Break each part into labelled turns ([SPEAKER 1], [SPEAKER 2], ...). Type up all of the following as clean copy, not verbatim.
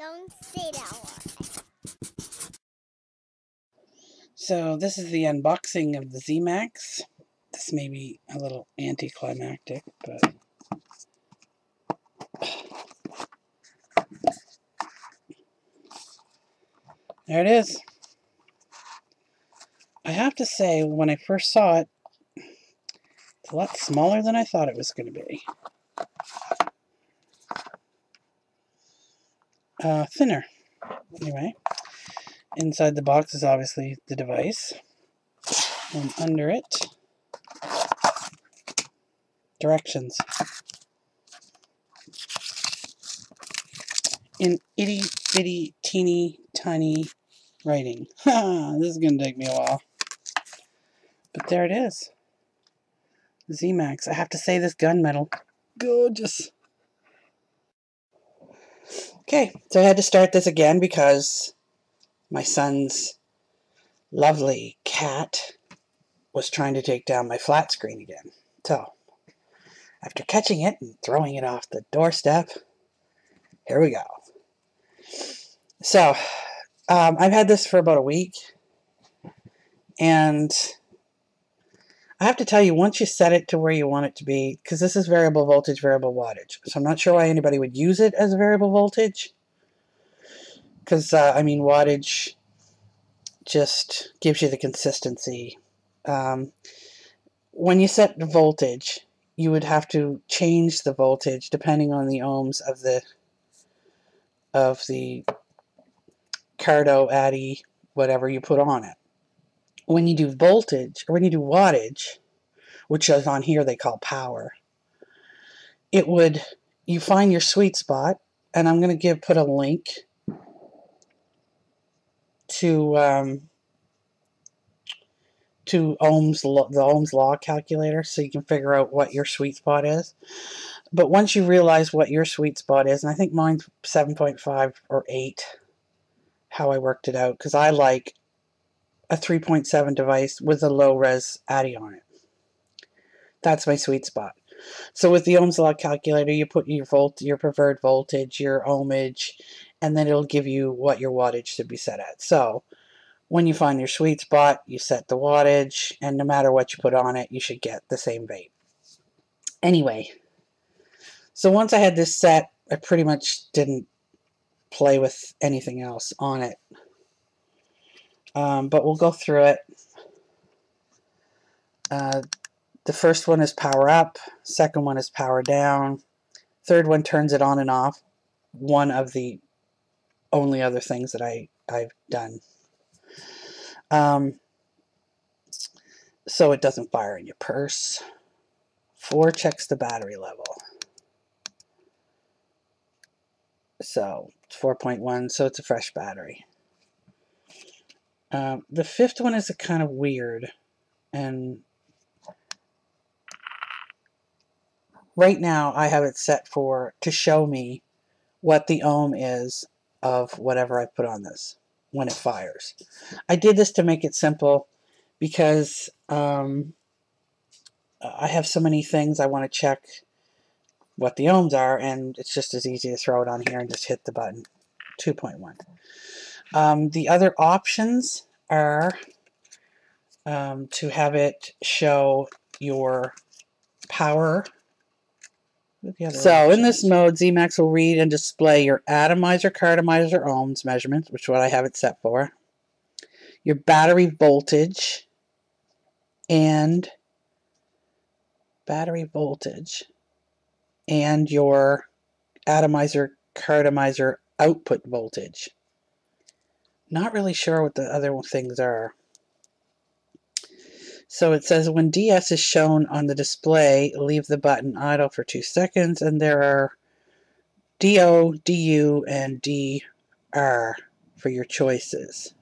[SPEAKER 1] Don't say that word.
[SPEAKER 2] So this is the unboxing of the Z-Max. This may be a little anticlimactic, but there it is. I have to say, when I first saw it, it's a lot smaller than I thought it was going to be. Thinner. Anyway, inside the box is obviously the device. And under it, directions. In itty bitty teeny tiny writing. This is going to take me a while. But there it is. Z-Max. I have to say, this gunmetal, gorgeous. Okay, so I had to start this again because my son's lovely cat was trying to take down my flat screen again. So, after catching it and throwing it off the doorstep, here we go. So, I've had this for about a week, and I have to tell you, once you set it to where you want it to be, because this is variable voltage, variable wattage, so I'm not sure why anybody would use it as a variable voltage, because, I mean, wattage just gives you the consistency. When you set the voltage, you would have to change the voltage depending on the ohms of the Cardo, Addy, whatever you put on it. When you do voltage, or when you do wattage, which is on here they call power, you find your sweet spot, and I'm going to put a link to the Ohm's law calculator, so you can figure out what your sweet spot is. But once you realize what your sweet spot is, and I think mine's 7.5 or 8, how I worked it out, because I like a 3.7 device with a low-res Addy on it. That's my sweet spot. So with the Ohm's law calculator, you put your preferred voltage, your ohmage, and then it'll give you what your wattage should be set at. So when you find your sweet spot, you set the wattage, and no matter what you put on it, you should get the same vape. Anyway, so once I had this set, I pretty much didn't play with anything else on it. But we'll go through it. The first one is power up, second one is power down, third one turns it on and off, one of the only other things that I've done. So it doesn't fire in your purse. 4 checks the battery level. So it's 4.1, so it's a fresh battery. The fifth one is kind of weird, and right now I have it set to show me what the ohm is of whatever I put on this when it fires. I did this to make it simple because I have so many things I want to check what the ohms are, and it's just as easy to throw it on here and just hit the button. 2.1. The other options are to have it show your power. So in this mode, Z-Max will read and display your atomizer, cartomizer, ohms measurements, which is what I have it set for, your battery voltage, and your atomizer, cartomizer output voltage. Not really sure what the other things are. So it says when DS is shown on the display, leave the button idle for 2 seconds, and there are DO, DU, and DR for your choices.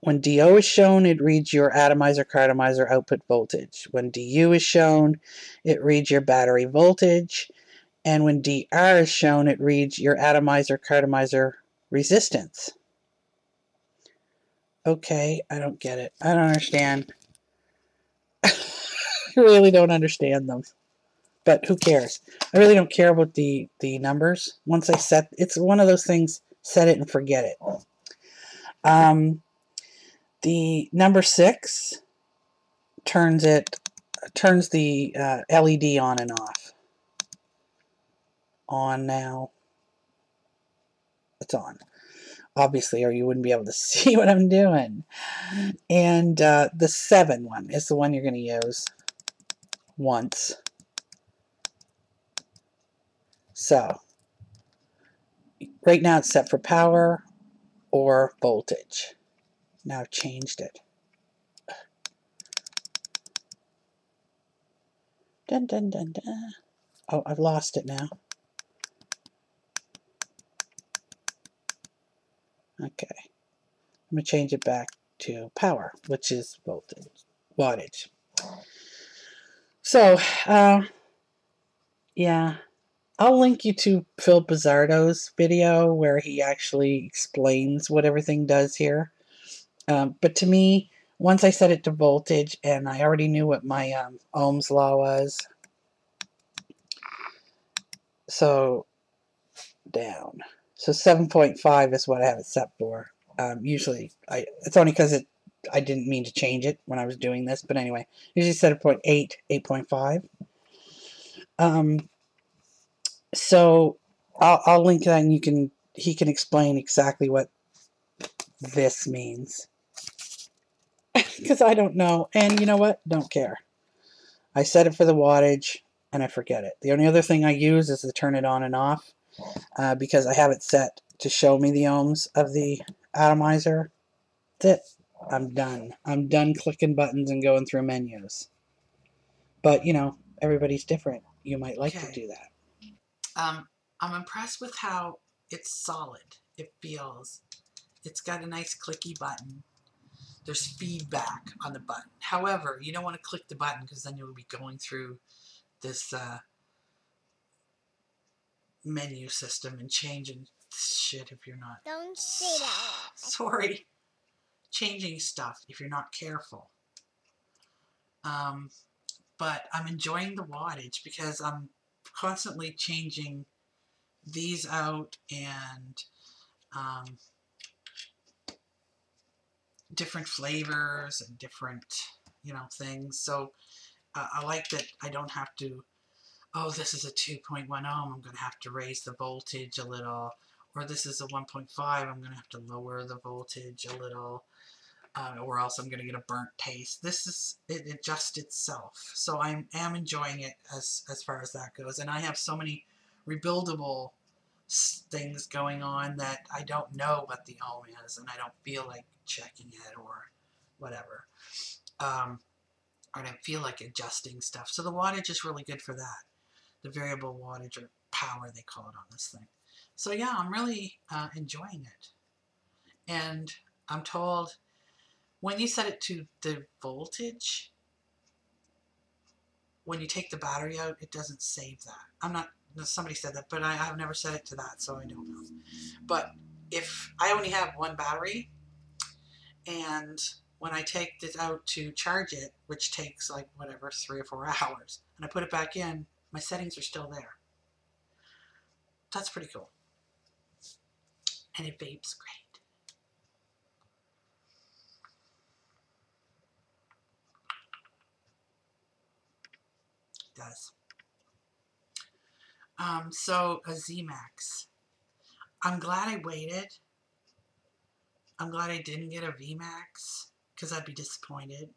[SPEAKER 2] When DO is shown, it reads your atomizer, cartomizer output voltage. When DU is shown, it reads your battery voltage. And when DR is shown, it reads your atomizer, cartomizer resistance. Okay, I don't get it. I don't understand. I really don't understand them. but who cares? I really don't care about the numbers. Once I set, it's one of those things, set it and forget it. The number 6 turns the LED on and off. On now. It's on, obviously, or you wouldn't be able to see what I'm doing. And the 7 one is the one you're going to use once. So right now it's set for power or voltage. Now I've changed it. Dun, dun, dun, dun. Oh, I've lost it now. Okay. I'm going to change it back to power, which is voltage, wattage. So, yeah. I'll link you to PBusardo's video where he actually explains what everything does here. But to me, once I set it to voltage and I already knew what my Ohm's law was, so down. So 7.5 is what I have it set for. Usually, it's only because I didn't mean to change it when I was doing this, but anyway, usually set it 0.8, 8.5. So I'll link that, and he can explain exactly what this means. Because I don't know, and you know what? Don't care. I set it for the wattage, and I forget it. The only other thing I use is to turn it on and off, because I have it set to show me the ohms of the atomizer. That's it. I'm done. I'm done clicking buttons and going through menus. But, you know, everybody's different. You might like to do that. I'm impressed with how it's solid. It feels. It's got a nice clicky button. There's feedback on the button. However, you don't want to click the button because then you'll be going through this menu system and changing shit if you're not.
[SPEAKER 1] Don't say that.
[SPEAKER 2] Sorry. Changing stuff if you're not careful. But I'm enjoying the wattage because I'm constantly changing these out and different flavors and different, you know, things. So I like that I don't have to, oh, this is a 2.1 ohm, I'm going to have to raise the voltage a little. Or this is a 1.5, I'm going to have to lower the voltage a little. Or else I'm going to get a burnt taste. This is, it adjusts itself. So I am enjoying it as far as that goes. And I have so many rebuildable things going on that I don't know what the ohm is, and I don't feel like checking it or whatever. I don't feel like adjusting stuff. So the wattage is really good for that. The variable wattage, or power they call it on this thing. So yeah, I'm really enjoying it. And I'm told when you set it to the voltage, when you take the battery out, it doesn't save that. I'm not, somebody said that, but I have never set it to that, so I don't know. But if I only have one battery, and when I take this out to charge it, which takes like whatever, 3 or 4 hours, and I put it back in, my settings are still there. That's pretty cool. And it vapes great. It does. So a Z-Max. I'm glad I waited. I'm glad I didn't get a VMAX because I'd be disappointed.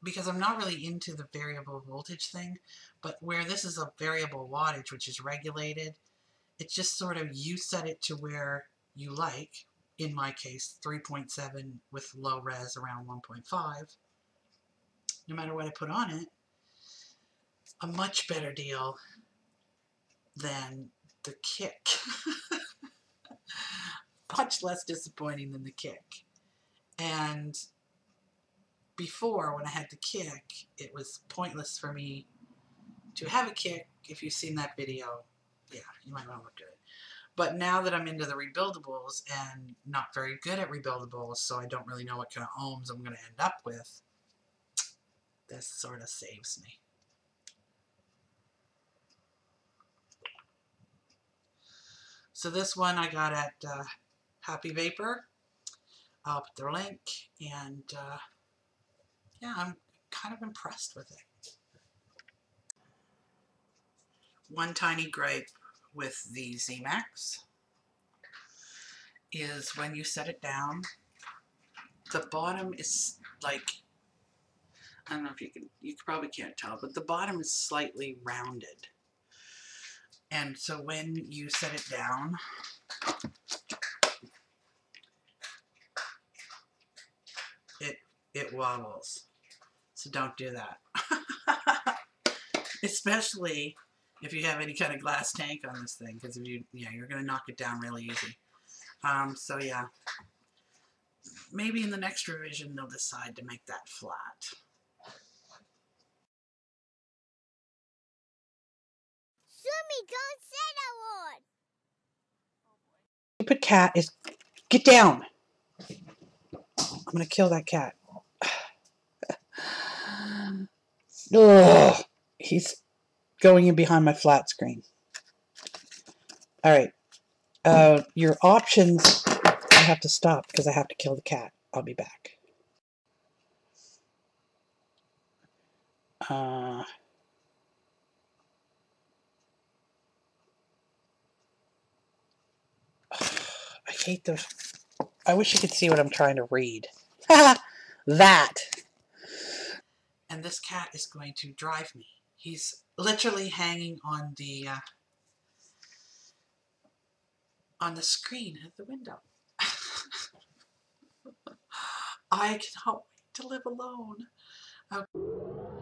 [SPEAKER 2] Because I'm not really into the variable voltage thing, but where this is a variable wattage, which is regulated, it's just sort of, you set it to where you like. In my case, 3.7 with low res around 1.5. No matter what I put on it, a much better deal than the Kick. Much less disappointing than the Kick. And before, when I had the Kick, it was pointless for me to have a Kick. If you've seen that video, yeah, you might want to look at it. But now that I'm into the rebuildables and not very good at rebuildables, so I don't really know what kind of ohms I'm going to end up with, this sort of saves me. So this one I got at HappyVaper. I'll put the link, and yeah, I'm kind of impressed with it. One tiny gripe with the Z-Max is when you set it down, the bottom is like, I don't know if you probably can't tell, but the bottom is slightly rounded. And so when you set it down, it wobbles. So don't do that. Especially if you have any kind of glass tank on this thing, because if you're going to knock it down really easy. So yeah, maybe in the next revision they'll decide to make that flat.
[SPEAKER 1] Sumi, don't say that word.
[SPEAKER 2] Stupid cat is... Get down! I'm going to kill that cat. Ugh, he's going in behind my flat screen. Alright. Your options... I have to stop because I have to kill the cat. I'll be back. I hate those. I wish you could see what I'm trying to read. That. And this cat is going to drive me. He's literally hanging on the screen at the window. I cannot wait to live alone. Okay.